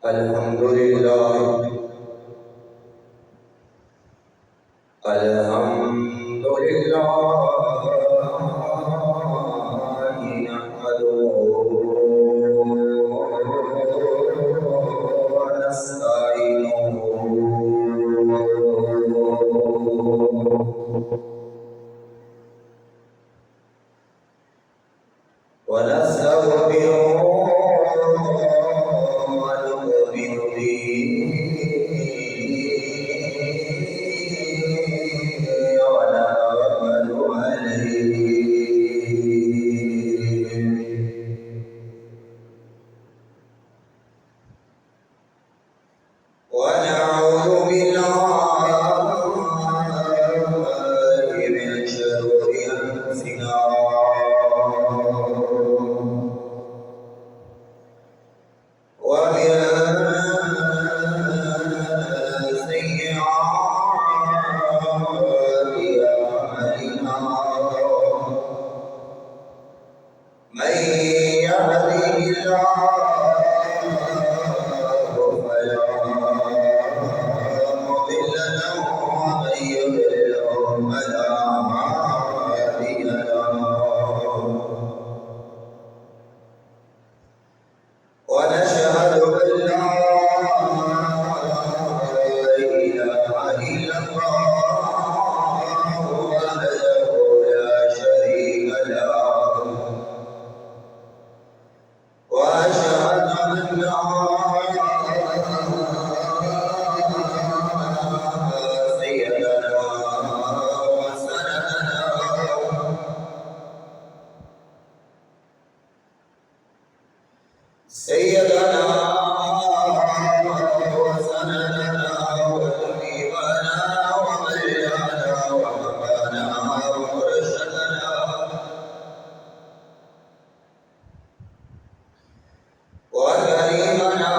الحمد لله الحمد لله نحمده ونستعينه ونستغفره ونؤمن به ونعمل عليه ونعوذ بالله من شرور أنفسنا ومن سيئات أعمالنا من يهده الله فلا مضل له ومن يضلل فلا هادي له ونشهد أن لا إله إلا الله وحده لا شريك له وأشهد أن سيدنا وسندنا وحبيبنا ومولانا ومولانا ومرشدنا وكريمنا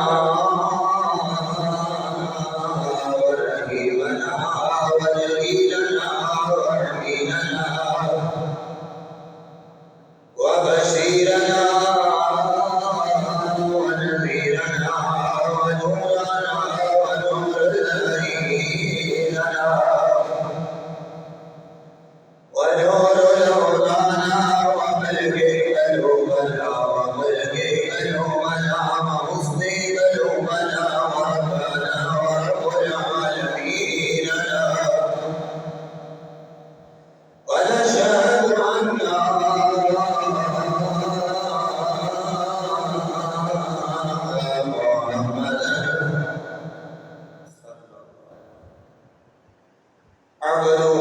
ورحيمنا وجليلنا وحميدنا وبشيرنا ونذيرنا ونورنا ونور دليلنا ونور الهدانا وملك قلوبنا وملك قلوبنا وحسن قلوبنا وربنا ورب العالمين ونشهد أن عبده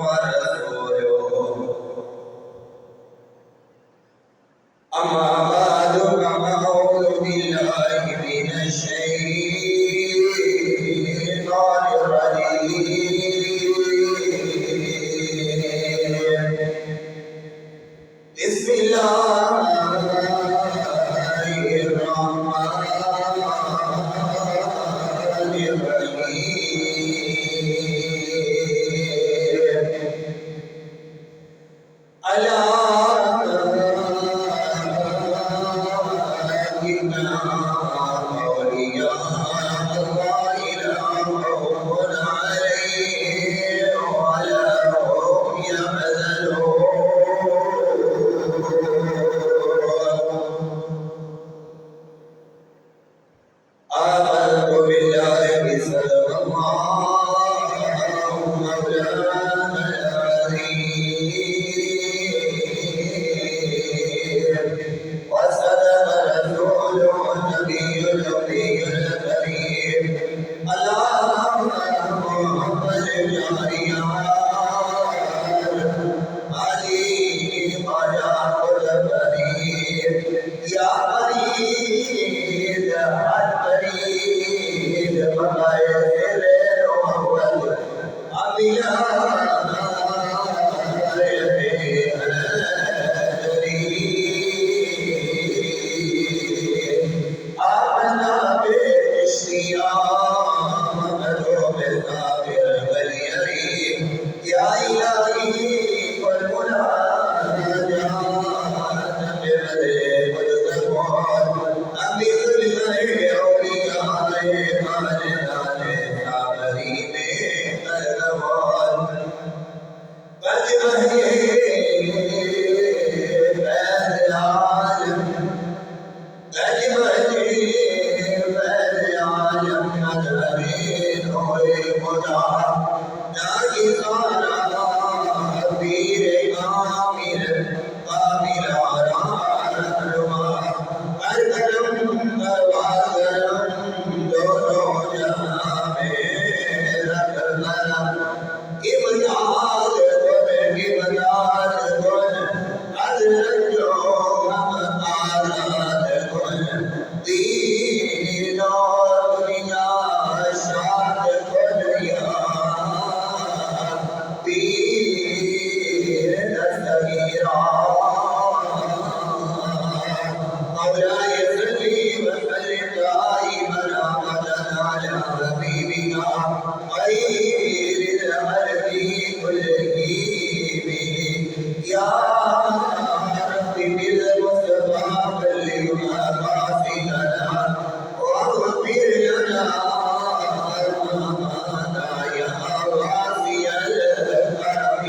ورسوله أما بعد فأعوذ بالله من الشيطان الرجيم بسم الله الرحمن الرحيم ألا إن أولياء الله لا خوف عليهم ولا هم يحزنون آمنت بالله صدق الله مولانا العظيم وصدق رسوله النبي مولاي صل وسلم دائما ابدا على حبيبنا خير الخلق كلهم يا رب بالمصطفى بلغ مقاصدنا واغفر لنا يا واسع الكرم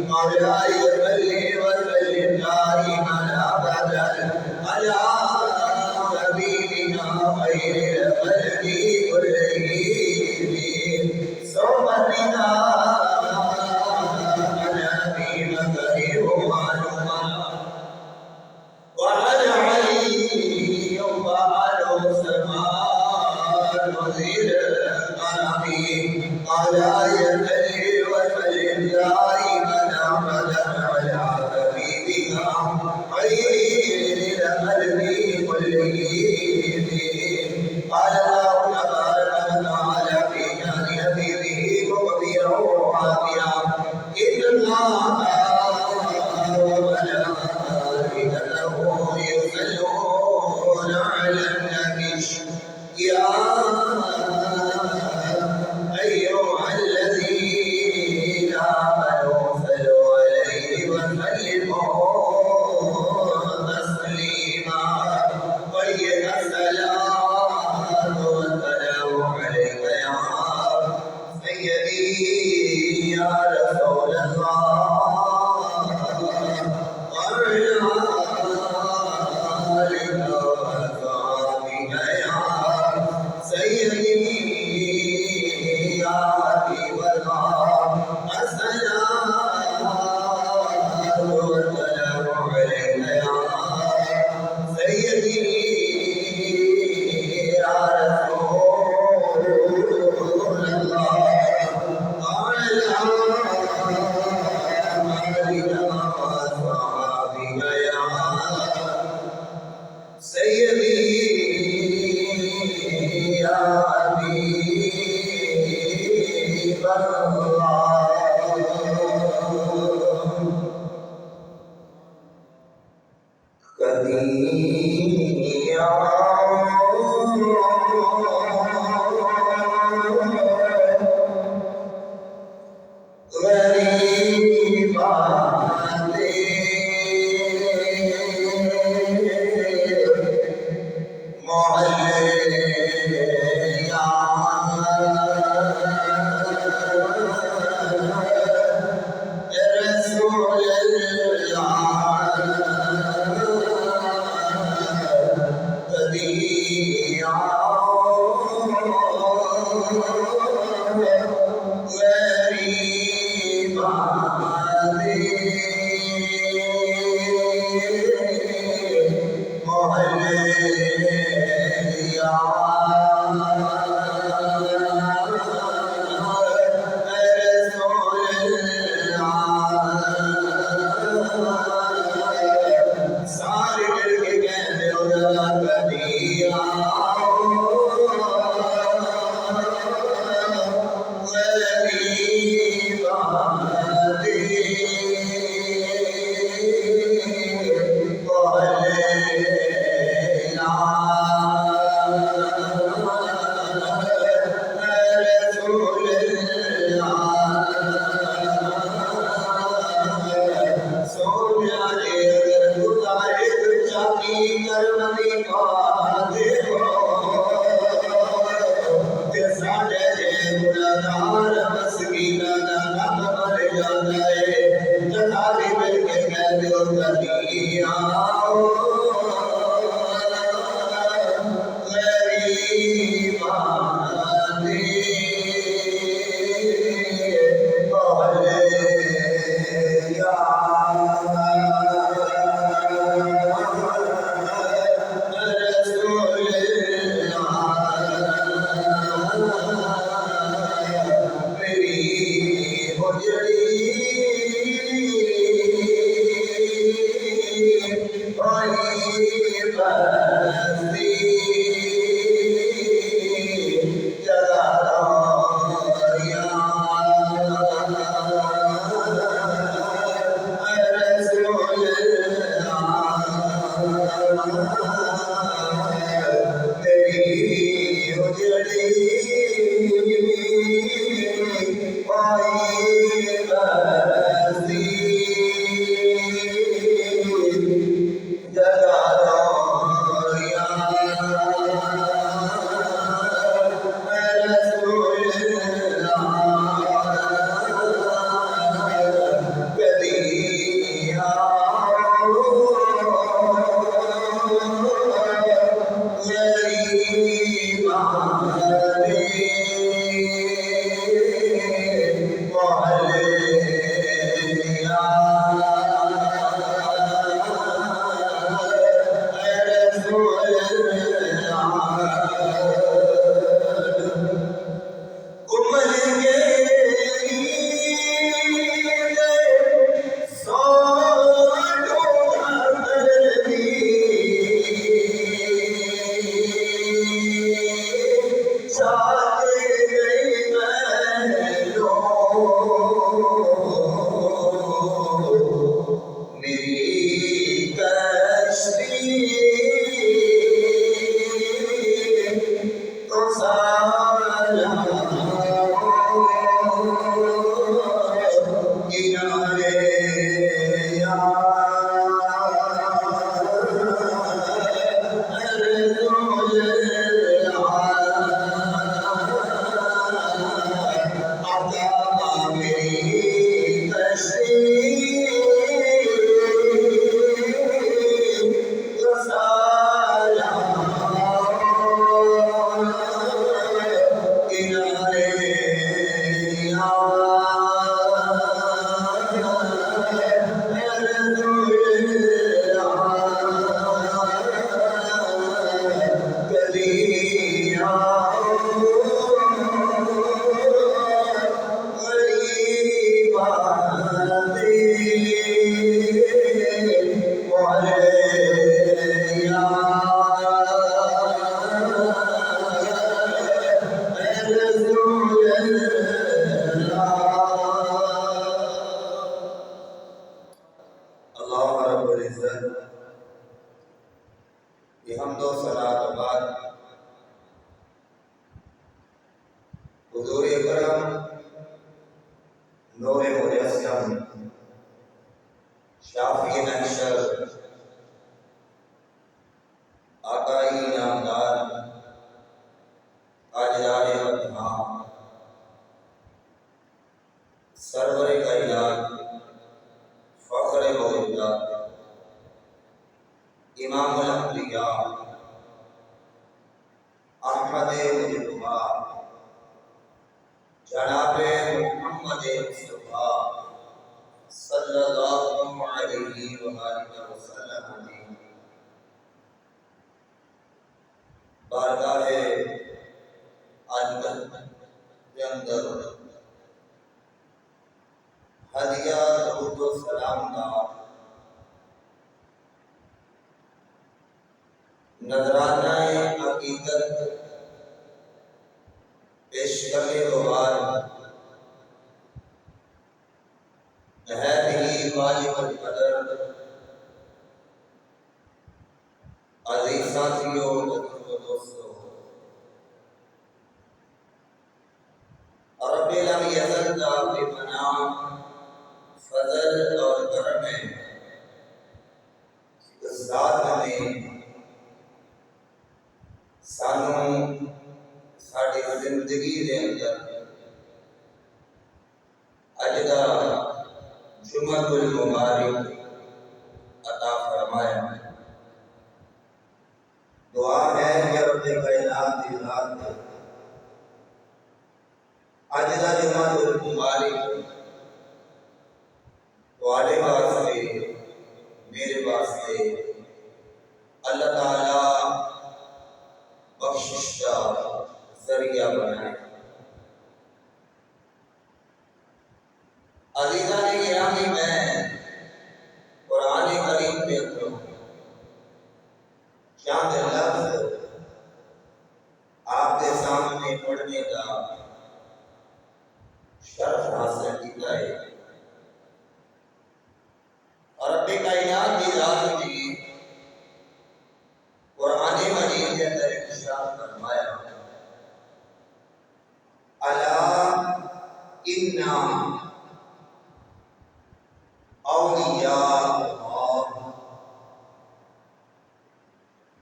مولاي صل وسلم دائما ابدا على حبيبنا خير الخلق كلهم صبرنا على بمكر وعلما وعلى علي وعلى سماء نذير القلم على يدي وسلم دائما ابدا على حبيبنا خير الخلق كلهم قال الله تبارك وتعالى في شان حبيبه مخبرا وعافيا ان الله وملائكته يصلون على النبي يا أيها الذين آمنوا صلوا عليه وسلموا تسليما طيب الصلاة والسلام عليك يا سيدي يا رسول الله تیری اجڑی پائی بستی جگہ حمد و ثنا کے بعد حضور اکرم نور مجسم شافی محشر آقائی نامدار تاجدار مدینہ سرور کائنات فخر موجودات امام الانبیاء احمد مجتبیٰ جناب محمد مصطفیٰ صلی اللہ علیہ وآلہ وسلم بارگاہ عظمت کے اندر ہدیہ درود و سلام کا نذرانہ عقیدت پیش کرنے کے بعد نہایت ہی واجب القدر عزیز ساتھیوں اور دوستوں، رب لم یزل بمنع فضل اور کرم اس ذات نے سانوں ساری زندگی دے اندر اج دا جمعہ المبارک عطا فرمایا۔ دعا ہے کہ رب کائنات دی ذات اج دا جمعہ المبارک تواڈے واسطے میرے واسطے اللہ تعالی بخشش کا ذریعہ بنائے۔ عزیزان گرامی، میں قرآن کریم کے اندر چند لفظ آپ کے سامنے پڑھنے کا شرف حاصل کیا ہے۔ اور رب کائنات کی ذات کی فرمایا الا انا اولیاء اللہ،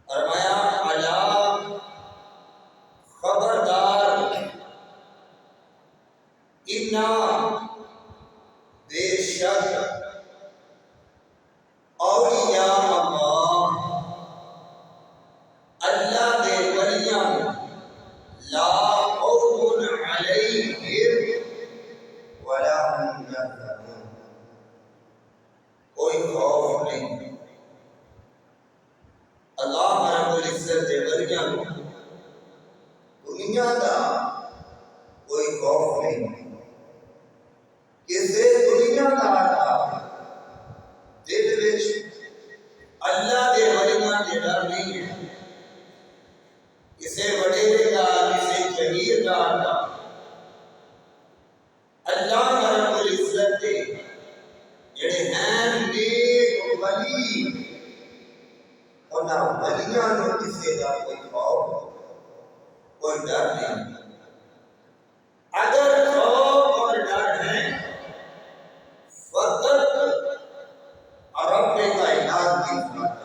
فرمایا الا خبردار، انا بے شک اولیاء اللہ، اللہ دے ولیاں لا خوف علیہم ولا هم يحزنون، کوئی خوف نہیں، اللہ رب العزت دے ولیاں دنیا دا کوئی خوف نہیں، کسے دنیا دا دل وچ اللہ دے ولیاں دے ڈر نہیں ہے، کسے وڈیرے دا کسے جگیردار دا، اللہ رب العزت دے جڑے ہیں نیک ولی، انہاں ولیاں نوں کسے دا کوئی خوف کوئی ڈر نہیں۔ اگر خوف اور ڈر ہے فقط رب کائنات کی ذات،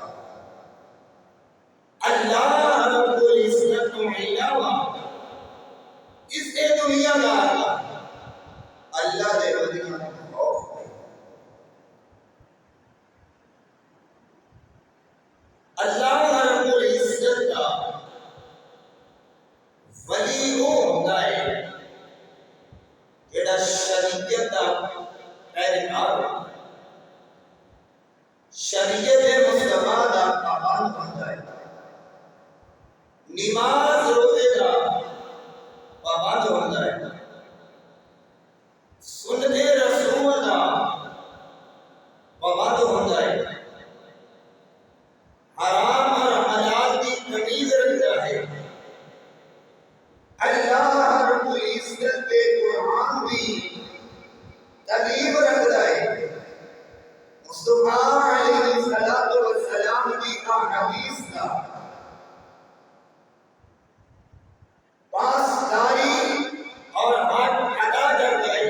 اللہ رب العزت کے علاوہ اس دنیا دار کا اللہ دے ولیاں کو خوف نہیں۔ اللہ رب العزت کا ولی وہ ہوتا ہے جڑا شریعت کا پیروکار، شریعت مصطفیٰ کا پابند ہوتا ہے، نماز روزے کا پابند ہوتا ہے، سنت رسول کا پابند ہوتا ہے، حرام اور حلال کی تمیز رکھتا ہے، اللہ رب العزت کے قرآن بھی تعلیم رکھتا ہے، مصطفیٰ علیہ السلام کی احادیث کا پاسداری اور حق ادا کرتا ہے،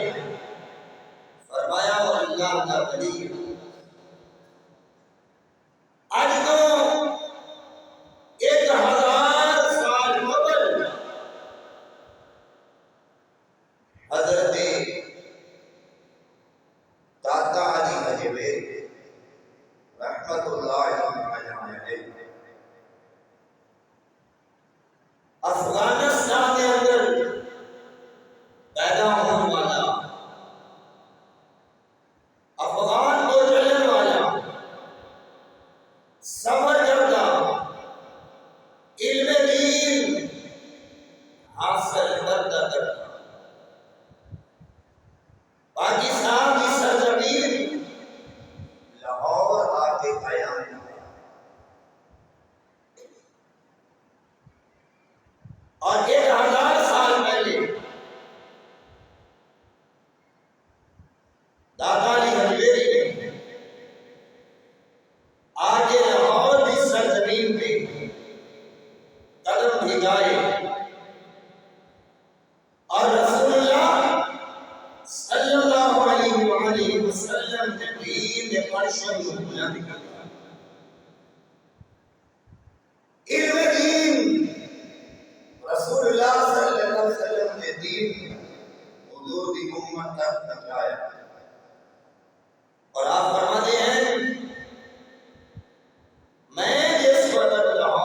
فرمایا وہ اللہ کا ولی ہے۔ آج تو 1000 سال قبل حضرت داتا علی حجویری رحمت اللہ علیہ افغانستان کے اندر پیدا ہونے والا، افغان کو چلنے والا، سفر کرتا، علم دین حاصل کرتا کرتا پاکستان کی سرزمین لاہور آ کے قیام ہوا۔ اور 1000 سال پہلے داتا علی حجویری نے آج لاہور کی سرزمین پہ قدم بھیجائے اور رسول اللہ صلی اللہ علیہ وآلہ وسلم کے دین نے پرچم بلند کیا۔ علم دین رسول اللہ صلی اللہ علیہ وسلم کے دین حضور کی امت تک پہنچایا، اور آپ فرماتے ہیں میں جس وقت لاہور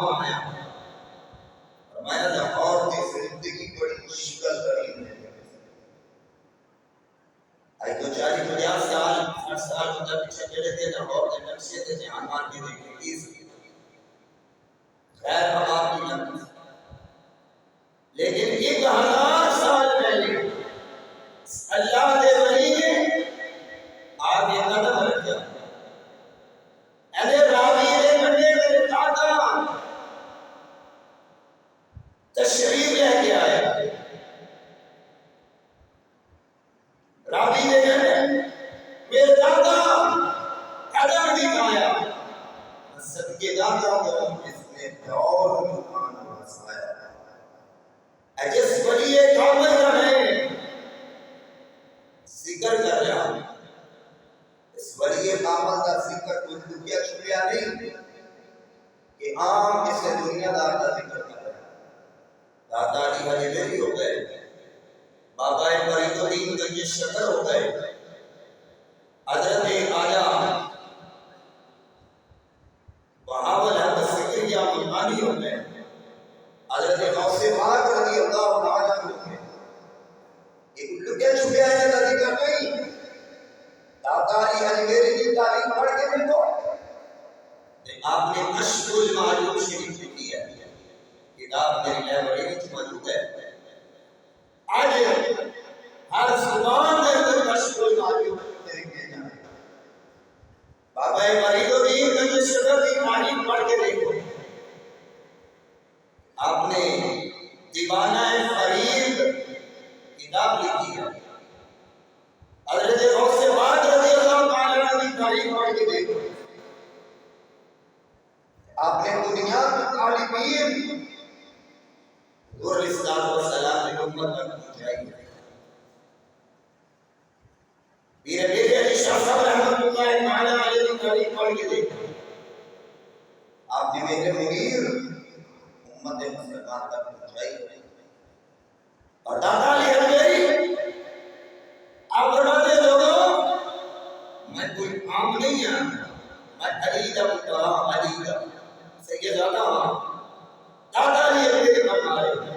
عام اس دنیا دار کا ذکر کر رہے ہیں. دادا علی حجویری ہو گئے، بابا فرید الدین گنج شکر ہو گئے، حضرت آیا بہاول احمد سکریہ ملتانی ہو گئے، حضرت غوث پاک رضی اللہ تعالیٰ عنہ ہو گئے. ایک لکے چھپے ہیں کا ذکر نہیں. دادا علی حجویری کی تعلیم پڑھ کے بھی تو آپ نے کشف المعلوم شریف لکھی ہے، کتاب میری لائبریری میں موجود ہے. آج ہر زبان میں اندر کشف المعلوم طریقے جائیں. بابا فرید الدین گنج شکر کی تعلیم پڑھ کے دیکھو. آپ نے دیوانہ فرید کتاب لکھی ہے. حضرت غوث پاک رضی اللہ تعالیٰ عنہ کی تعلیم پڑھ کے دیکھو. آپ نے دنیا کی طالبین نور الاسلام و سلام نے امت تک پہنچائی ہے. پیر میرے علی شاہ صاحب رحمۃ اللہ تعالیٰ علیہ کی تعلیم پڑھ کے دیکھو. آپ نے میرے منیر امت مسلمان تک پہنچائی ہے. اور دادا علی حجویری آپ فرماتے لوگوں میں کوئی عام نہیں ہوں، میں علی کا پتر ہوں، علی کا سیدنا دادا علی حجویری فرما رہے ہیں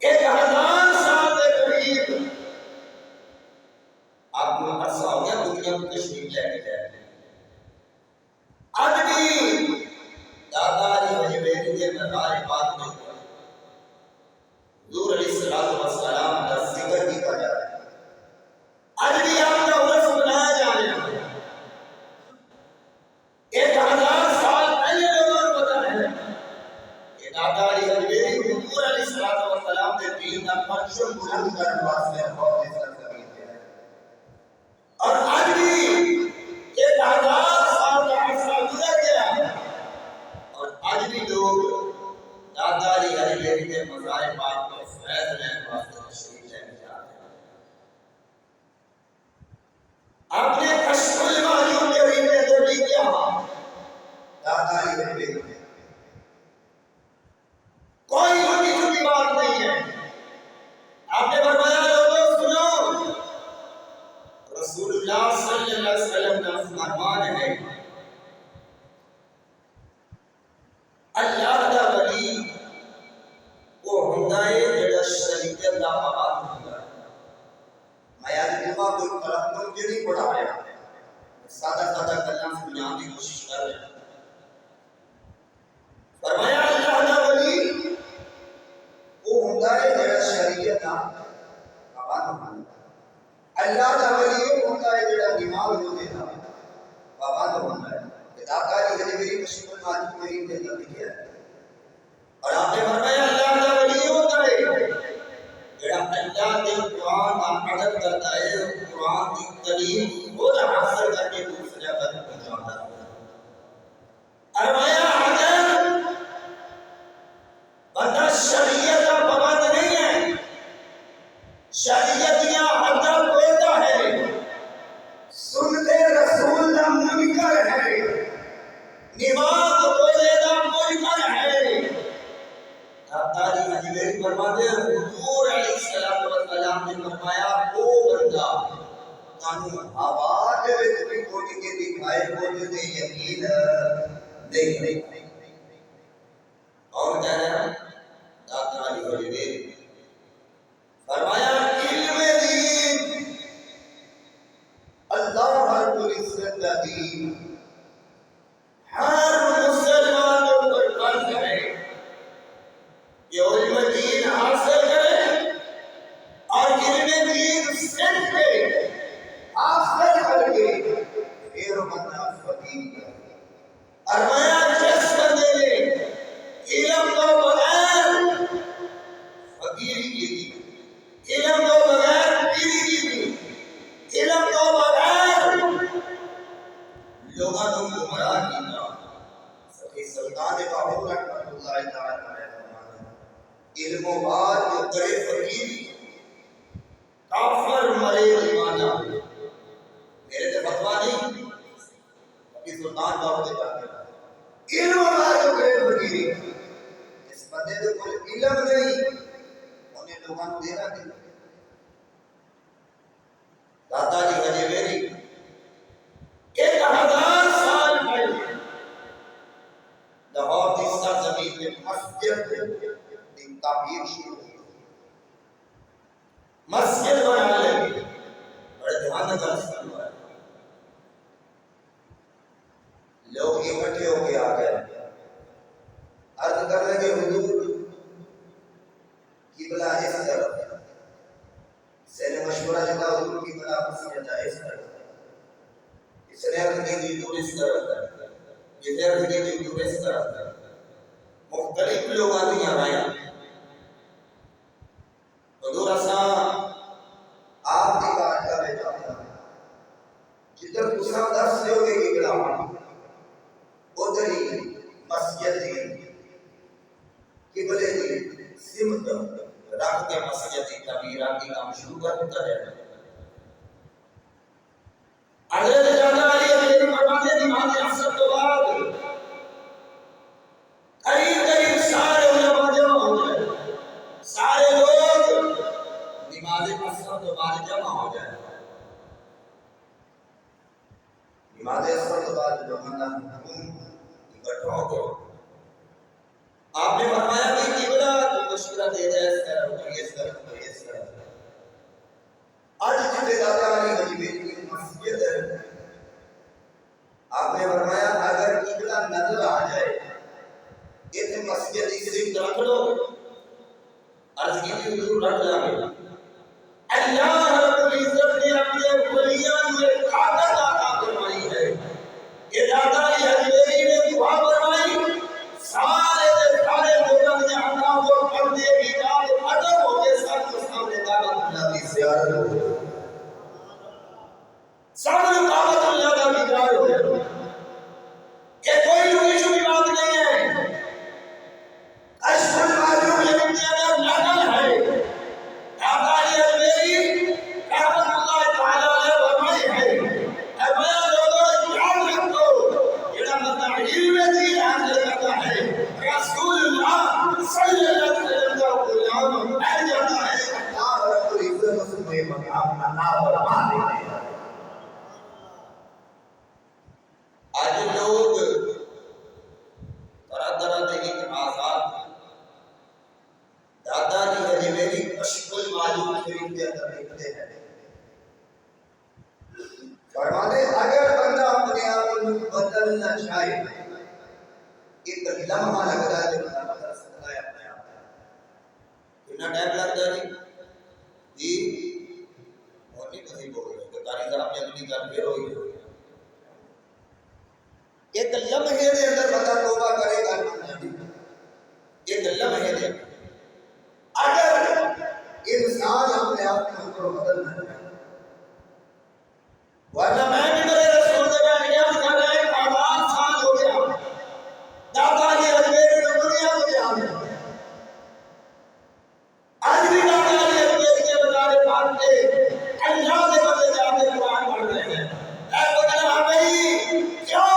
1000 سال کے قریب آپ کو عرصہ ہو گیا دنیا کو تشریف لے کے جائے. آج بھی دادا علی حجویری کے مزار پاک میں حضور علیہ الصلوۃ والسلام کا ذکر کیا جا رہا ہے. آج بھی آپ کا عرس منایا جا رہا ہے. 1000 سال پہلے لوگوں کو پتہ ہے کہ دادا علی حجویری حضور علیہ الصلوۃ والسلام کے دین کا پرچم بلند کرنے واسطے بہت سرزمین پہ ہے. اور آج بھی 1000 سال کا عرصہ گزر گیا ہے اور آج بھی لوگ دادا علی حجویری کے مزار پاک میں فیض لینے واسطے تشریف لے کے جاتے ہیں. آپ نے کشف المعلوم کے رینے اندر بھی کیا دادا علی حجویری کوئی چھوٹی چھوٹی بات نہیں ہے. آپ نے فرمایا لوگوں سنو، رسول اللہ صلی اللہ علیہ وسلم کا فرمان ہے اللہ دا ولی وہ ہوندا ہے جڑا شریعت دا پابند ہوندا ہے. میں آج جمعہ کوئی کلام کے نہیں پڑھایا، سادہ سادہ کلام سمجھانے کی کوشش کر رہے ہیں. فرمایا اللہ دا ولی وہ ہوندا ہے جڑا شریعت دا پابند ہوندا ہے. اللہ دا ولی وہ ہوندا ہے جڑا دماغ ہوتے دا پابند ہوندا ہے. دادا علی حجویری کشف المعلوم کریم کے اندر لکھا ہے. اور آپ نے فرمایا اللہ دا ولی ہوتا ہے جڑا اللہ کے قرآن کا ادب کرتا ہے، قرآن کی تعلیم وہ حاصل کر کے دوسرے تک پہنچاتا ہے. فرمایا اگر بندہ شریعت کا پابند نہیں ہے، شریعت یا ادب ہوتا ہے، سنتے رسول کا منکر ہے، نماز روزے کا منکر ہے. دادا علی حجویری فرماتے ہیں حضور علیہ السلام والسلام نے فرمایا وہ بندہ تانوں آواز وچ بھی کوٹی کے دکھائے وہ تے یقین نہیں. اور کہہ رہا ہے دادا علی حجویری فرمایا علم دین اللہ رب العزت کا دین ہر مسلمان پر فرض ہے کہ علم دین حاصل کرے اور علم دین سیکھ کے حاصل کر کے پھر بندہ فقیر ہے. فرمایا جس بندے نے علم کو بغیر فقیری کی تھی، علم کو بغیر پیری کی تھی، علم کو بغیر لوگوں کو گمراہ کیا. سخی سلطان باہو رحمۃ اللہ تعالیٰ علیہ علم و بات جو کرے فقیر کافر مرے دیوانہ. میرے تو فتویٰ نہیں، ابھی سلطان باہو نے کہا علم ہوئی اس بندے کو کوئی علم نہیں انہیں لوگوں کو دینا نہیں دادا جی ہجے میری 1000 سال پہلے لاہور کی سرزمین میں مسجد کی تعمیر شروع ہوئی مسجد بنا لے بڑے دھیان کا سنوا لوگ اکٹھے ہو کے آ گئے عرض کر رہے کہ حضور قبلہ اس طرف سے نے مشورہ دیتا حضور قبلہ مسجد اس طرف اس نے عرض کی دور اس طرف یہ عرض کی دور اس طرف مختلف لوگ آتی ہیں آیا حضور اساں آپ کی بارگاہ میں جاتا ہے جدھر دوسرا درس لے ہوگے قبلہ ادھر ہی مسجد کی قبلے کی سمت رکھ کے مسجد کی تعمیرات کی کام شروع کرتا ہے حضرت جانا علی علیہ فرماتے نماز عصر کے بعد قریب سارے علماء جمع ہو جائے سارے لوگ نماز عصر کے بعد جمع ہو جائے نماز عصر کے بعد جمع اکٹھا ہو گئے آپ نے فرمایا کہ قبلہ تو مشورہ دے دے اس طرف اس طرف آج جتنے دادا علی حجی کی مسجد ہے آپ نے فرمایا اگر قبلہ نظر آ جائے اتنے مسجد کی سمت رکھ لو عرض کی حضور رکھ لیں اللہ رب العزت نے اپنے ولیان میں طاقت عطا فرمائی ہے کہ دادا علی حجی نے دعا فرمائی سارے لوگوں نے اللہ کو پردے کی جان ختم ہو کے سب کے سامنے طاقت اللہ کی زیارت ہو سامنے طاقت اللہ کا دیدار ہو یہ کوئی لوگی چھوٹی بات نہیں ہے اشرف معلوم لیکن یہ اگر نقل ہے دادا علی حجی رحمت اللہ تعالی علیہ فرمائی ہے اے میاں لوگوں یاد رکھو یہ بندہ علم دین حاصل کرتا ہے رسول اللہ صلی اللہ علیہ وسلم کا غلام ہے جاتا ہے اللہ رب العزت میں مقام عطا فرما دیتے ہیں آج لوگ طرح طرح کے اعتراضات دادا جی ہجی میری کشف المعلوم شریف کے اندر لکھتے ہیں فرماتے اگر بندہ اپنے آپ کو بدلنا چاہے ایک لمحہ لگتا ہے جو بندہ بدل سکتا ہے اپنے آپ کتنا ٹائم لگتا ہے جی اور نہیں کسی بول رہے کہ تاریخ آپ نے اپنی کر پھر ہوئی ایک لمحے دے اندر بندہ توبہ کرے گا ایک لمحے دے اگر انسان اپنے آپ کو بدلنا چاہے ورنہ میں بھی میرے رسول نے کہا کر رہے ہیں 50 سال ہو گیا دادا جی اجمیر میں دنیا میں جانے آج بھی دادا جی اجمیر کے بتانے پاتے اللہ نے بندے جا کے قرآن پڑھ رہے ہیں اے بکرہ ہمیں کیوں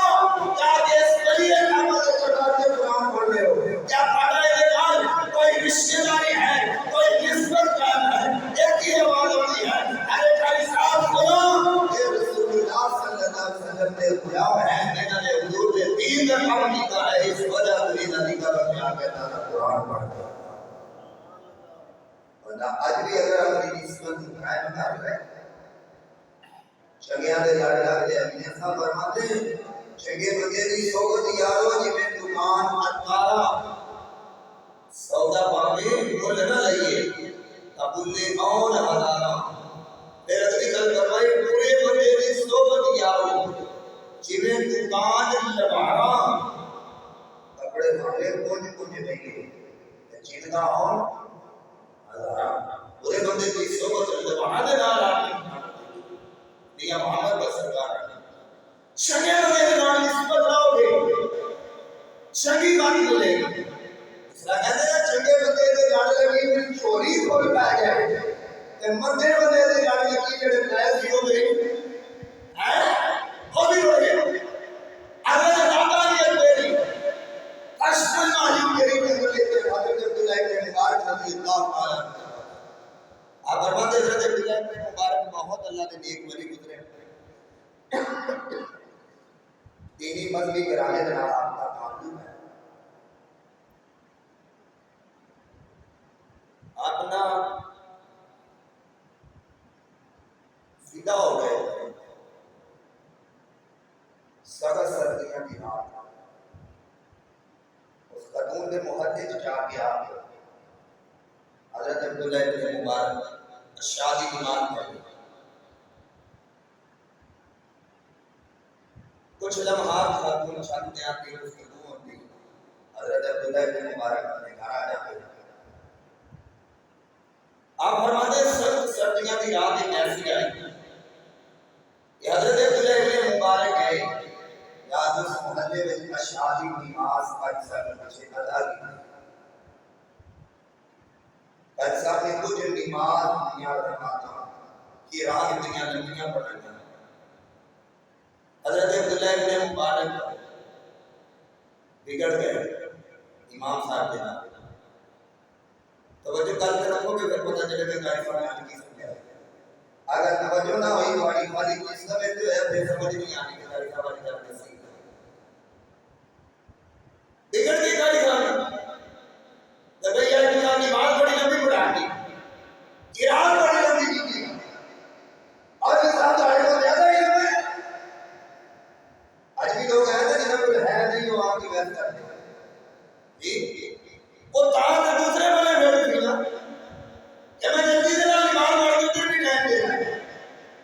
کیا کہ اس لیے نماز چڑھا کے قرآن پڑھ رہے ہو کیا پڑھنے کے بعد کوئی رشتہ داری ہے کوئی نسبت قائم ہے ایک ہی آواز ہوتی ہے ارے بھائی صاحب سنو یہ رسول اللہ صلی اللہ علیہ وسلم نے غلام ہے انہوں نے حضور نے دین کا کام کیا ہے اس وجہ سے نبی کا بیان کہتا تھا قرآن پڑھتا ورنہ آج بھی اگر اپنی نسبت قائم کر رہے چنگیاں دے لڑ لگ دے اپنے صاحب فرماتے ہیں چنگے بندے دی صحبت یارو جی میں دکان اٹھارا سودا پاوے مول نہ لئیے ابو نے اون ہزارا میرا ذکر کروائی پورے بندے دی صحبت یارو جی میں دکان لبارا کپڑے بھاگے کونج کونج نہیں جن کا اون ہزارا پورے بندے دی صحبت لبارا دے نال دیا محمد کا سرکار شگے بندے نال نسبت لاؤ گے شگی بانی بولے اس طرح کہتے ہیں چنگے بندے دے گاڑ لگی ہوئی چوری کھول پا گئے تے مندے بندے دے گاڑ لگی جڑے پلیس ہو گئی ہیں وہ بھی ہو گئے اگر دادا یہ میری اشکل اللہ کے نیک ولی گزرے دینی مذہبی گھرانے کے نام آپ کا معلوم ہے اپنا فدا ہو گئے سخت سردیاں کی رات اس خاتون نے محدث جا کے آ کے حضرت عبداللہ ابن مبارک شادی ایمان پڑھی کچھ لمحات خاتون چھانتے آتی اس کی دو ہوتی حضرت عبداللہ ابن مبارک اپنے گھر آ جاتے آپ فرماتے سخت سردیاں کی رات ایک ایسی آئی کہ حضرت عبداللہ ابن مبارک ہے یاد اس محلے میں شادی نماز اکثر بچے ادا کی ایسا کہ کچھ نماز دنیا رکھاتا کہ رات دنیا لمبیاں پڑھائی حضرت عبداللہ ابن مبارک بگڑ گئے امام صاحب کے نام توجہ کر کے رکھو کہ پھر پتہ چلے کہ قائفہ میں آنے کی سمجھا ہے اگر توجہ نہ ہوئی والی والی اس سمجھ جو ہے پھر سمجھ نہیں آنے کی قائفہ والی جب کے سیکھ بگڑ گئی قائفہ میں تو بھئی یہ دنیا نماز بڑی لمبی پڑھانی قرآن بڑی لمبی کی اور اس ساتھ آئے کو زیادہ ہی لمبے آج بھی لوگ ہیں جنہیں کوئی ہے نہیں وہ آپ کی بحث کرتے ہیں جی وہ تاہم سے دوسرے والے بیٹھ تھی نا کہ میں جلدی سے نہ نماز پڑھ کے بھی ٹائم دے رہا ہے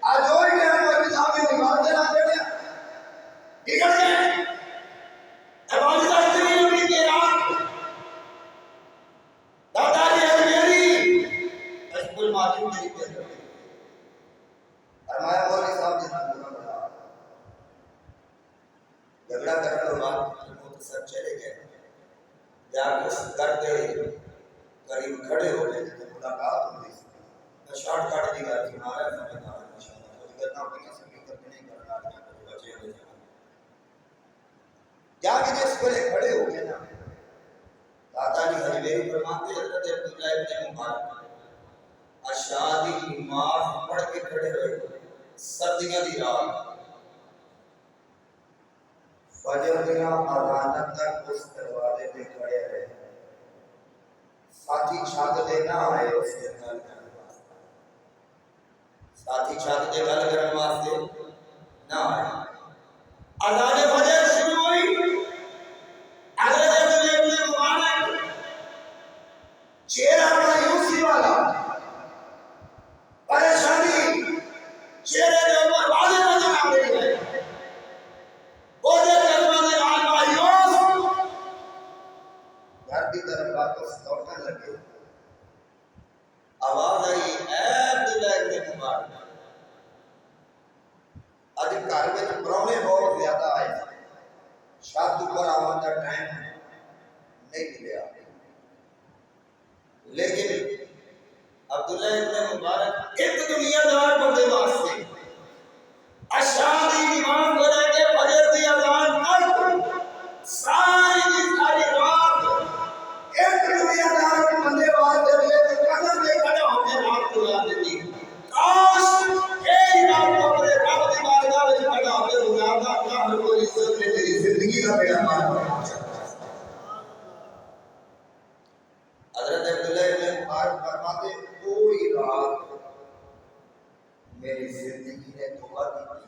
آج اور ہی ٹائم پر بھی صاحب کی نماز سے نہ بیٹھے بگڑ گئے ہماری صاحب سے نہیں لمبی کے رات دادا جی ہے میری اشب المعلوم میری کہہ رہے فرمایا مولی صاحب جنہ پورا بڑا جھگڑا کرنے کے بعد مختصر چلے گئے جا کے گھر کے قریب کھڑے ہو گئے تو ملاقات ہوئی میں شارٹ کاٹ دی گیا کہ ہمارا سمجھنا ہے انشاءاللہ کچھ کرنا اپنی سمجھ کر نہیں کرنا کچھ بچے ہو جائیں جا کے جس پہلے کھڑے ہو گئے نا دادا جی حجویری فرماتے حضرت عبداللہ ابن مبارک اشادی نماز پڑھ کے کھڑے ہوئے سردیاں دی رات فجر دیا آزانت تک اس دروازے پہ کھڑے رہے ساتھی چھت دے نہ آئے اس کے گل کرنے واسطے ساتھی چھت دے گل کرنے واسطے نہ آئے اذان فجر شروع ہوئی حضرت عبداللہ ابن مبارک چہرہ مایوسی والا پریشانی چہرے کے اوپر واضح نظر آ رہی ہے وہ دیکھ کر گھر کی طرف واپس لوٹنے لگے آواز آئی اے عبداللہ ابن مبارک آج گھر میں پرونے بہت زیادہ آئے شاید اوپر آوان کا ٹائم نہیں ملیا لیکن عبداللہ ابن مبارک ایک دنیا دار بندے واسطے اشادی نماز پڑھے کے فجر دی اذان تک ساری کی ساری رات ایک دنیا دار بندے واسطے قدم میں کھڑا ہو کے رات گزار دیتی کاش ایک رات کو اپنے رب کی بارگاہ میں کھڑا ہو کے گزارتا اللہ رب العزت نے میری زندگی کا بیڑا پار کرنا حضرت عبداللہ ابن مبارک فرماتے کوئی رات میری زندگی نے دعا دی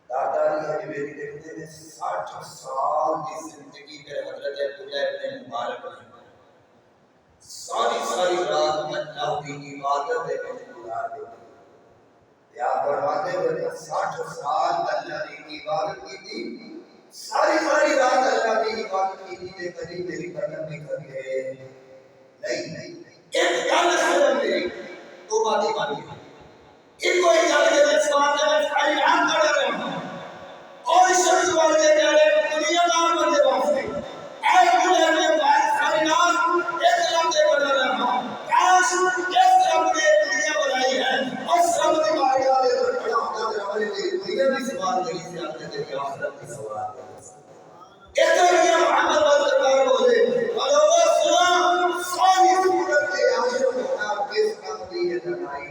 دادا جی حجویری دیکھتے ہیں 60 سال کی زندگی میں حضرت عبداللہ ابن مبارک نے ساری رات اللہ کی عبادت میں گزار دی یا فرماتے ہوئے 60 سال اللہ کی عبادت کی تھی ساری رات اللہ کی عبادت کی تھی کبھی میری قدم نہیں کھلے نہیں ایک گل سمجھ میری تو باتیں مانی ان کو ایک گل کے اس بات میں ساری رات کھڑے رہے اور اس شخص والے کے پیارے دنیا دار بندے واسطے اے دنیا میں ساری رات ایک رات کے بنا رہا کاش جس رب نے دنیا بنائی ہے اور سب کی بارگاہ میں کھڑا ہوتا ہے ہماری دنیا بھی سوال نہیں سے آپ نے دیکھا آخرت کی سوال اتنے ہی محمد سرکار بولے اور وہ سنا ساری صورت کے عاشق ہونا کس کام کی یہ دنائی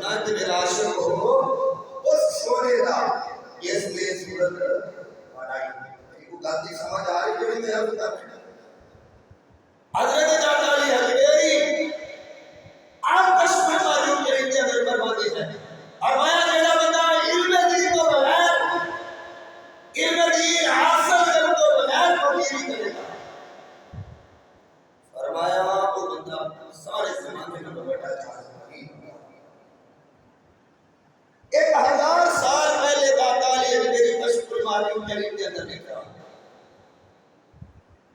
سونا تے میرا عاشق ہو اس سونے دا اس لیے صورت بنائی کو گل سمجھ آ رہی جڑی میں عرض کر رہا حضرت داتا علی حجویری آپ کشمیر معلوم کریں گے اگر بربادی ہے اور میں جڑا بندہ علم دین تو بغیر علم دین حاصل کرنے تو بغیر فقیری کرے گا فرمایا وہ بندہ سارے زمانے میں بیٹھا تھا 1000 سال پہلے داتا علی حجویری کشمیر معلوم کریں کے اندر نکلا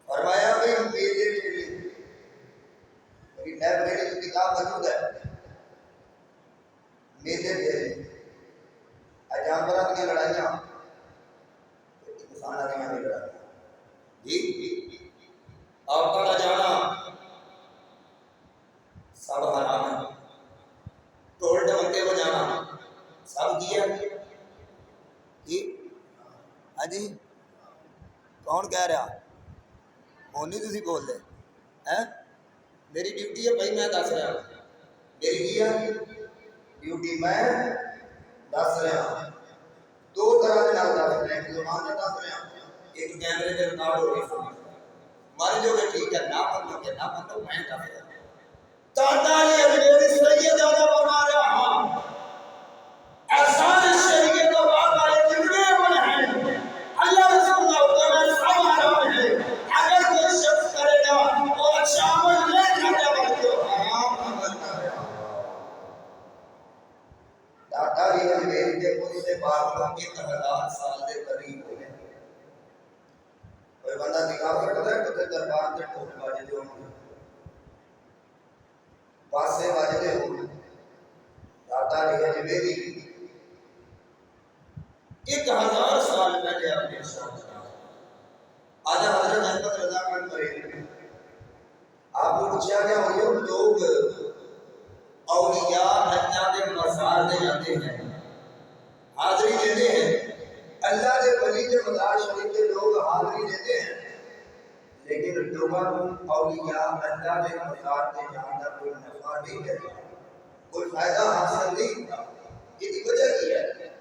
فرمایا بھائی میرے لیے میری لائبریری کی کتاب موجود ہے میرے لیے جانوروں کی لڑائیاں انسانوں کی لڑائیاں جی عورتوں کا جانا سب حرام ہے ٹول ڈمکے بجانا سب کیا جی ہاں جی کون کہہ رہا کون نہیں تھی بول رہے میری ڈیوٹی ہے بھائی میں دس رہا میری کی ہے ڈیوٹی میں دس رہا دو طرح کے نام دس رہے ہیں زبان میں دس رہا ایک کیمرے کے ریکارڈ ہو رہی مر جو کہ ٹھیک ہے نہ بندو کہ نہ بندو میں دس رہا داتا علی حجویری سید زیادہ بنا رہا ہاں احسان شریعت و بات آئے جتنے بڑے ہیں اللہ رسول اللہ میں سب حرام ہے اگر کوئی شخص کرے گا وہ اچھا عمل لے جانے والی تو حرام عمل کرے گا داتا علی حجویری کے خود سے بات ہوں 1000 سال کے قریب ہوئے کوئی بندہ دکھا سکتا ہے کہ دربار سے ٹھوک باجے جو پاسے واجدے ہوں داتا علی حجویری 1000 سال پہلے اپنے شوق آج حضرت احمد رضا خان کرے آپ کو پوچھا گیا ہو لوگ اولیاء اللہ کے مزار دے جاتے ہیں حاضری دیتے ہیں اللہ کے ولی کے مزار شریف کے لوگ حاضری دیتے ہیں لیکن لوگوں اولیاء اللہ کے مزار دے جانے کا کوئی نفع نہیں کرتا کوئی فائدہ حاصل نہیں ہوتا اس کی وجہ کیا ہے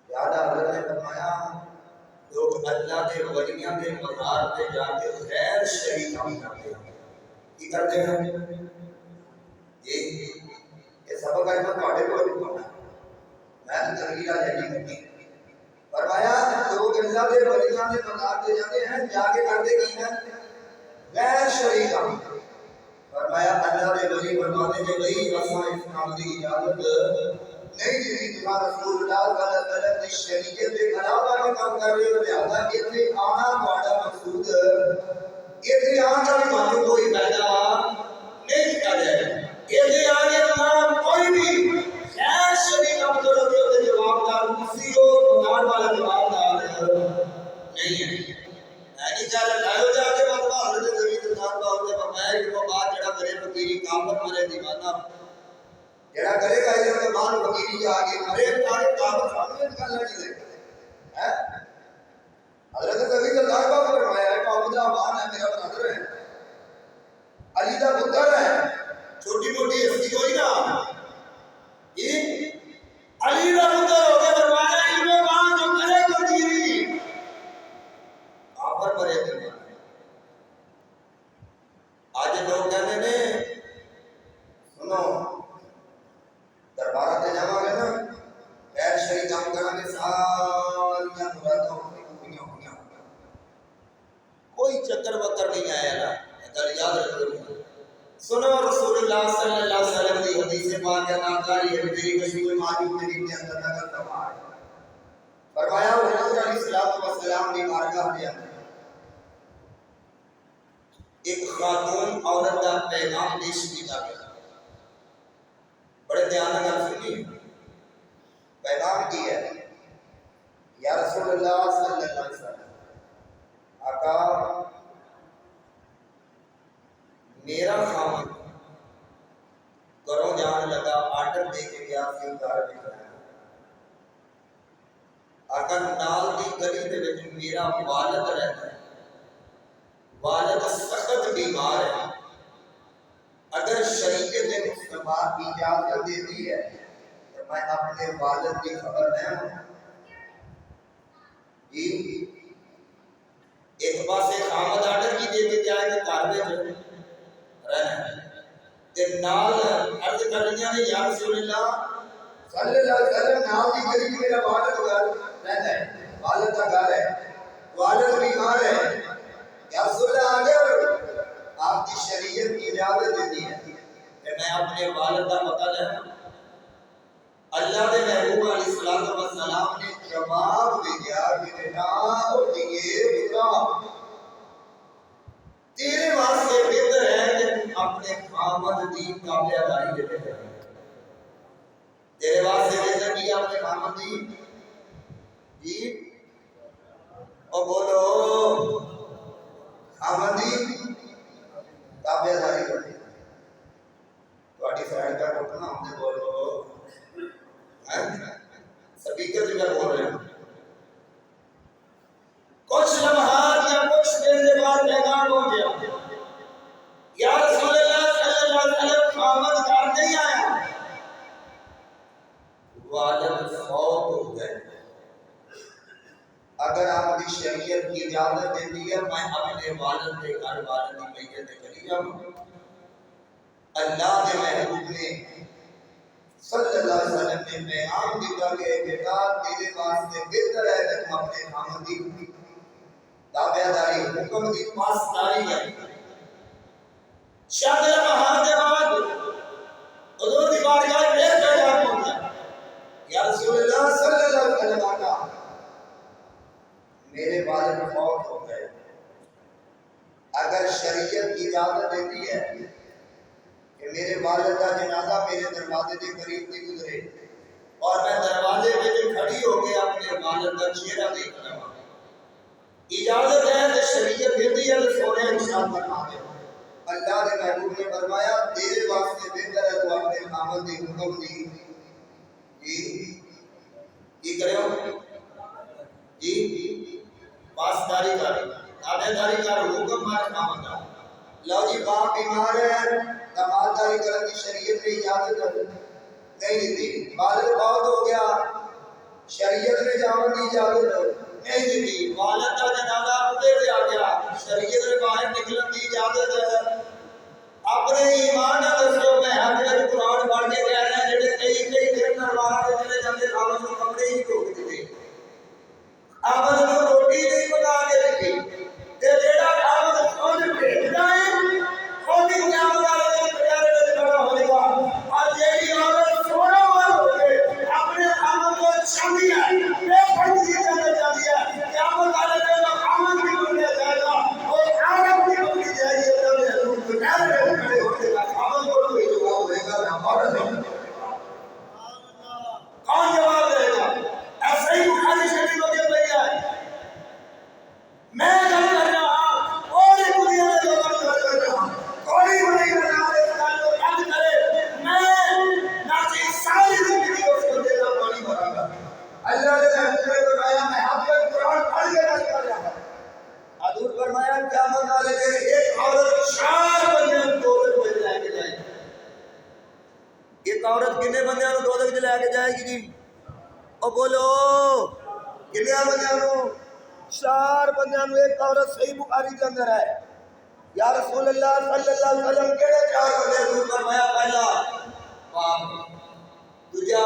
یادہ حضرت نے فرمایا لوگ اللہ کے ولیاں کے مزار پہ جا کے غیر شرعی کام کرتے ہیں کی کرتے ہیں یہ سبق کا میں تھوڑے کو لکھاؤں میں تنقیدہ نہیں کرتی فرمایا لوگ اللہ کے ولیاں کے مزار پہ جاتے ہیں جا کے کرتے کی ہیں غیر شرعی کام فرمایا اللہ کے ولی فرماتے ہیں بھائی رسول اس کام کی اجازت نہیں دی تمہارا رسول اللہ صلی اللہ علیہ وسلم کی شریعت کے خلاف کا کام کر رہے ہو لہذا اتنے آنا بڑا مقصود اتنے آن کا بھی معلوم کوئی فائدہ نہیں کر رہے اتنے آنے تمام کوئی بھی خیر شریع کام کرو گے اسے جوابدار کسی کو مدار والا جوابدار نہیں ہے نہیں چاہے لائیو جا کے مطلب حضرت زمین صاحب کا ہوتے فرمایا کہ وہ بات جڑا کرے فقیری کامت مرے دیوانہ جڑا کرے گا علم کے بعد فقیری آگے مرے سارے کامت سامنے نکالنا چاہیے حضرت زمین صاحب کا فرمایا ہے کہ آبان ہے میرا برادر ہے علی دا پتر ہے چھوٹی موٹی ہستی کوئی نہ علی دا پتر ہو کے فرمایا علم کے بعد جو کرے فقیری آفر پر ایک دن آج لوگ کہتے ہیں سنو دربارہ تے جاواں گے نا غیر شرعی کام کریں گے ساریاں مراداں پوریاں ہوئیاں کوئی چکر وکر نہیں آیا نا گل یاد رکھو سنو رسول اللہ صلی اللہ علیہ وسلم کی حدیث پاک ہے ناکاری ہے میری کشمیر معلوم ترین کے اندر نقل فرمایا حضور علیہ الصلوۃ والسلام کی بارگاہ میں ایک خاتون عورت کا پیغام پیش کیا گیا بڑے دھیان سے گل سنی پیغام کی ہے یا رسول اللہ صلی اللہ علیہ وسلم آقا میرا خامن گھروں جان لگا آرڈر دے کے گیا سی گھر میں آقا نال دی گلی دے وچ میرا والد رہتا ہے والد سخت بیمار ہے اگر شریعت مصطفیٰ اجازت دیتی ہے تو میں اپنے والد کی خبر نہ ہوں جی ایک پاسے خامد آرڈر کی دے کے جائے کہ کاروے جو رہنا تے نال عرض کر رہی ہیں یا رسول اللہ صلی اللہ علیہ وسلم نال دی گلی میرا والد گھر رہتا ہے والد کا گھر ہے والد بیمار ہے یا رسول اللہ اگر آپ کی شریعت کی اجازت دیتی ہے کہ میں اپنے والد کا پتہ لوں اللہ کے محبوب علیہ السلام نے جواب دیا کہ بیٹا اور یہ بتا تیرے واسطے بہتر ہے کہ اپنے خامد دی تابع داری دے دے تیرے واسطے بہتر کیا اپنے خامد دی جی اور بولو خامد دی تابع داری کر دے تواڈی سائیڈ کا رکنا ہم نے بولو سپیکر جو میں بول رہے ہیں کچھ لمحات یا کچھ دیر کے بعد پیغام ہو گیا یا رسول اللہ صلی اللہ علیہ وسلم خامد گھر نہیں آیا والد فوت ہو گئے اگر آپ کی شریعت کی اجازت دیتی ہے میں اپنے والد کے گھر والد کی میت چلی جاؤں اللہ کے محبوب نے صلی اللہ علیہ وسلم نے پیغام دیا کہ بیٹا تیرے واسطے بہتر ہے کہ تم اپنے خامد کی تابعداری حکم کی پاسداری کریں شاید لمحات کے بعد حضور کی بارگاہ میں پیغام ہو گیا یا رسول اللہ صلی اللہ علیہ وسلم آقا میرے والد فوت ہو گئے اگر شریعت کی اجازت دیتی ہے کہ میرے والد کا جنازہ میرے دروازے کے قریب نہیں گزرے اور میں دروازے میں کھڑی ہو کے اپنے والد کا چہرہ دیکھ رہا ہوں اجازت ہے کہ شریعت دیتی ہے تو سونے انشاء فرما دے اللہ کے محبوب نے فرمایا تیرے واسطے بہتر ہے تو اپنے خامد دی حکم دی جی کرے ہو جی پاسداری کر تابعداری کر حکم مار خامد دا لو جی باپ بیمار ہے تماداری کرنے کی شریعت نے اجازت نہیں دیتی والد فوت ہو گیا شریعت نے جاون کی اجازت نہیں دیتی والد کا جنازہ اٹھے سے آ گیا شریعت نے باہر نکلنے کی اجازت ہے اپنے ایمان نہ دسو میں حضرت قرآن پڑھ کے کہہ رہے ہیں جڑے کئی دن دربار کے چلے جاندے خامد کو کپڑے ہی دھو کے دے خامد کو روٹی نہیں پکا کے رکھی تے جیڑا خامد خود بھیجدا ہے خود ہی قیامت والے دن پیارے میں کھڑا ہوئے گا اور جیڑی عورت سونا ہوا ہو کے اپنے خامد کو چھوڑی ہے بے پردگی کرنے جاتی ہے قیامت والے دن خامد بھی بننے جائے گا اور عورت بھی بننے جائے گی اللہ نے حضور کو پیارے میں کھڑے ہوئے گا خامد کو کوئی جواب دے گا نہ عورت کون جواب دے گا ایسا ہی بخاری شریف میں لگا ہے میں گل کر رہا ہوں اور ایک دنیا میں جو گل کر رہا ہوں کوئی بڑی بنا دے گا جو رد کرے میں ناچی ساری زندگی اس کو دینا پانی بھرا گا اللہ نے حضور نے فرمایا میں حافظ قرآن پڑھ کے رد کر رہا ہوں حضور فرمایا کیا بتا لے ایک عورت 4 بندے کو دوزخ میں لے کے جائے گی ایک عورت کتنے بندے کو دوزخ میں لے کے جائے گی جی او بولو کتنے بندے کو 4 بندیاں نو ایک عورت صحیح بخاری کے اندر ہے یا رسول اللہ صلی اللہ علیہ وسلم کہڑے 4 بندے حضور فرمایا پہلا باپ دوجا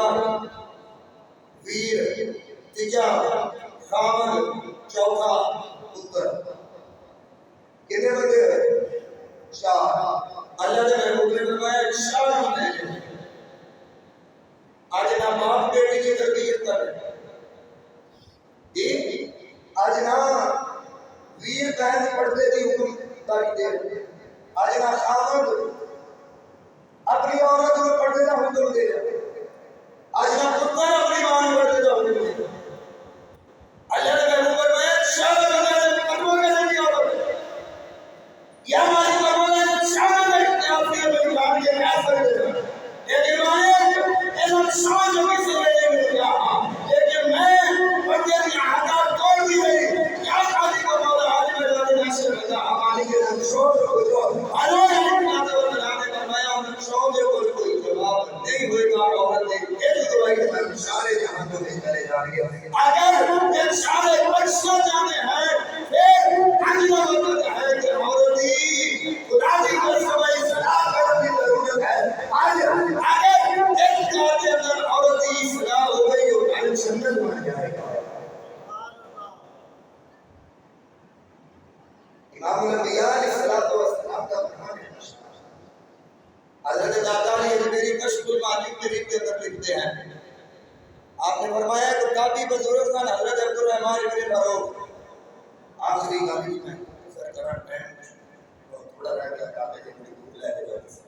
ویر تیجا خامد چوتھا پتر کتنے بندے ہیں 4 اللہ نے محبوب نے فرمایا 4 بندے آج نہ باپ بیٹی کی تربیت کر رہے جی آج نہ ویر بہن پڑھتے تھی حکم داری دے آج نہ خامد اپنی عورت کو پڑھتے تھا حکم دے آج نہ پتر اپنی ماں کو پڑھتے تھا حکم دے اللہ نے محبوب فرمایا شاید اللہ کرموں کے لیے عورت یا ہماری کرموں نے شاید اختیار کیا تو جان کے کیا سکتے لیکن میں سمجھ بھی سے لے گیا لیکن میں بندے کی حقات توڑ دی گئی کیا خالی کو مولا حالی میں جانے ناشر بتا ہماری کے شور ہو جو اللہ نے فرمایا نہیں ہوئے گا عورت نے ایک دوائی میں سارے جہاں کو لے چلے جا رہی ہے اگر یہ سارے پرسوں جانے ہیں پھر اگلا وقت ہے کہ عورتی خدا کی قسم اصلاح کرنے کی ضرورت ہے آج اگر ایک جگہ کے اندر عورتی اصلاح ہو گئی تو گھر جنت بن جائے گا امام الانبیاء علیہ السلام کا فرمان ہے حضرت داتا علی میری کشف المعانی کے اندر لکھتے ہیں آپ نے فرمایا کہ کافی بزرگ تھا حضرت عبد الرحمن ابن فاروق آخری کافی میں سرکرہ ٹائم تھوڑا رہ گیا کافی سے بڑی دور لے کے جاتے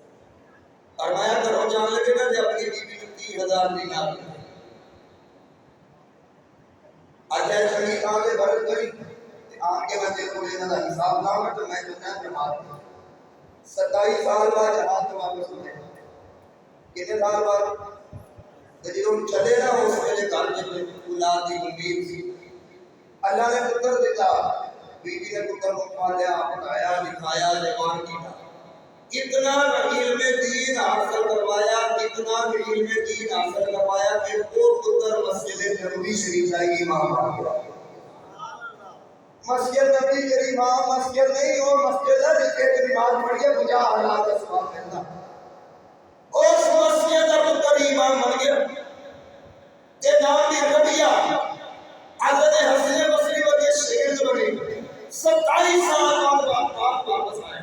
فرمایا کرو جان لگے نا جب اپنی بیوی کو 30,000 دینار اجے چنگی کام دے برکت کری آن کے بندے کو لینا دا حساب نہ ہو تو میں جو ہے جماعت 27 سال بعد جماعت کو واپس ہوتے ہیں کتنے سال بعد جب چلے نا اس ویلے گھر میں اولاد کی امید سی اللہ نے پتر دیتا بیوی نے پتر کو پالیا پڑھایا لکھایا جوان کیا اتنا علم دین حاصل کروایا اتنا علم دین حاصل کروایا کہ وہ پتر مسجد نبوی شریف جائے امام بن گیا مسجد نبی کے امام مسجد نہیں وہ مسجد ہے جس کے نماز پڑھیے 50,000 کا ثواب ملتا اس مسجد کا پتر امام بن گیا کہ نام بھی ربیہ حضرت حسن بصری کے شاگرد بنے 27 سال بعد واپس آئے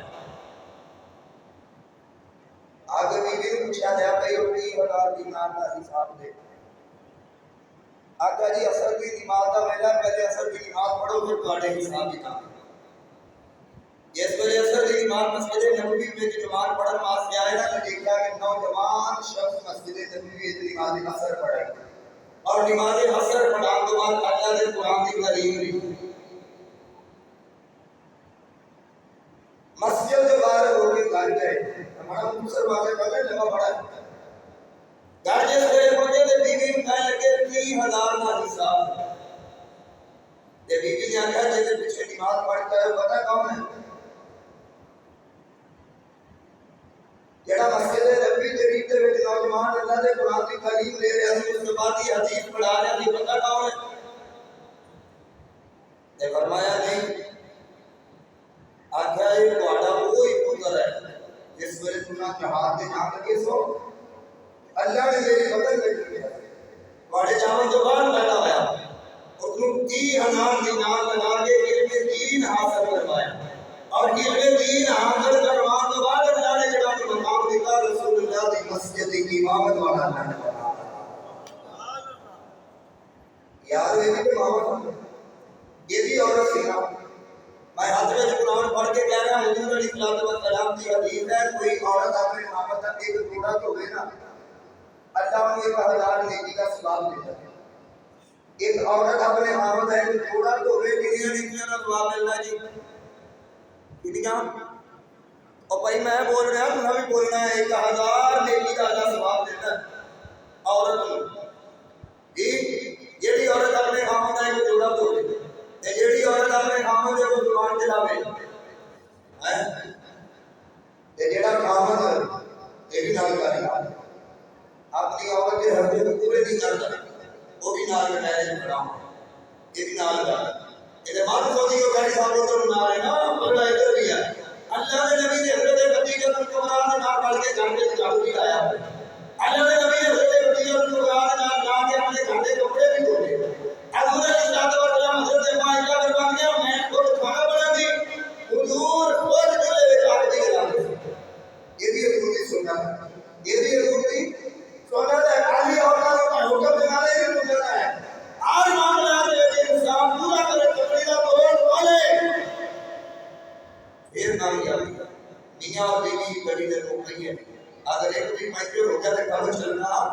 آگے بھی پوچھا گیا کہ 30,000 دینار کا حساب دے آقا جی اثر کی نماز کا ویلا پہلے اثر کی نماز پڑھو پھر تواڈے حساب کتاب اس ویلے اثر کی نماز مسجد نبوی میں جماعت پڑھن واسطے آئے نا تو دیکھا کہ نوجوان شخص مسجد نبوی میں نماز اثر پڑھے اور نماز اثر پڑھان کے بعد اللہ نے قرآن کی تعلیم دی مسجد کے باہر ہو کے گھر گئے ہمارا دوسرا واقعہ پہلے جگہ پڑا ہے گھر جس ویلے پہنچے تو بیوی کہنے لگے 30,000 کا حساب تے بیوی نے آخیا جیسے پیچھے نماز پڑھتا ہے پتہ کون ہے جڑا مسجد نبوی شریف دے وچ نوجوان اللہ دے قرآن کی تعلیم لے رہا سی اس کے بعد یہ حدیث پڑھا رہا سی پتہ کون ہے تے فرمایا نہیں آخیا یہ تہاڈا وہی پتر ہے جس ویلے تساں جہاد تے جان لگے سو اللہ نے میری بدل کر دیا تہاڈے جاون تو بعد پیدا ہویا اس کو 30,000 دینار لگا کے علم دین حاصل کروایا اور علم دین حاصل کروانے کے بعد اللہ نے جڑا مقام دیتا رسول اللہ دی مسجد کی امامت والا اللہ نے بنا یار یہ بھی امامت یہ بھی عورت سی نا میں ہاتھ میں قرآن پڑھ کے کہہ رہا ہوں حضور علیہ الصلوۃ والسلام کی حدیث ہے کوئی عورت اپنے امامت کا ایک ٹکڑا تو ہوئے نا اللہ کو 1,000 نیکی کا ثواب دیتا ہے ایک عورت اپنے امامت کا ایک ٹکڑا تو ہوئے کتنی نیکیاں کا ثواب ملتا ہے جی کتنی اور بھائی میں بول رہا ہوں تمہیں بھی بولنا ہے 1,000 نیکی کا اللہ ثواب دیتا ہے عورت جیڑی عورت اپنے امامت کا ایک ٹکڑا تو ہوئے جیڑی عورت اپنے امامت کو زبان چلاوے جیڑا امامت یہ بھی نال کاری اپنی عورت کے حقوق پورے نہیں کرتا وہ بھی نال میرج پڑھاؤں یہ بھی نال کرتا یہ مات سوچی کو کاری صاحب تو نال ہے نا بڑا ادھر بھی ہے اللہ نے نبی نے حضرت خدیجہ کبریٰ نے نال پڑھ کے گھر میں جھاڑو بھی لایا اللہ نے نبی نے حضرت خدیجہ کبریٰ نے نال لا کے اپنے گھر کے کپڑے بھی دھوئے حضور علیہ الصلوۃ والسلام حضرت مائدہ پر بن گیا میں خود کھانا بنا دی حضور خود چولہے پہ کاٹ دی گلا یہ بھی حضور کی سنت ہے یہ بھی حضور کی سنت ہے خالی عورتوں کا حکم دکھانے کی سنت ہے ہر معاملہ میں انسان پورا کرے تقریرا توڑ والے پھر کامیابی میاں اور بیوی بڑی دیر ہو گئی ہے اگر ایک بھی مائکرو ہو جائے تو چلنا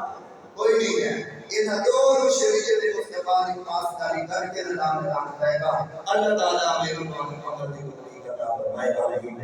کوئی نہیں ہے ان دونوں شریعت مصطفیٰ کی پاسداری کر کے نظام جائے گا اللہ تعالیٰ ہمیں ان کو عمل کی توفیق عطا فرمائے آمین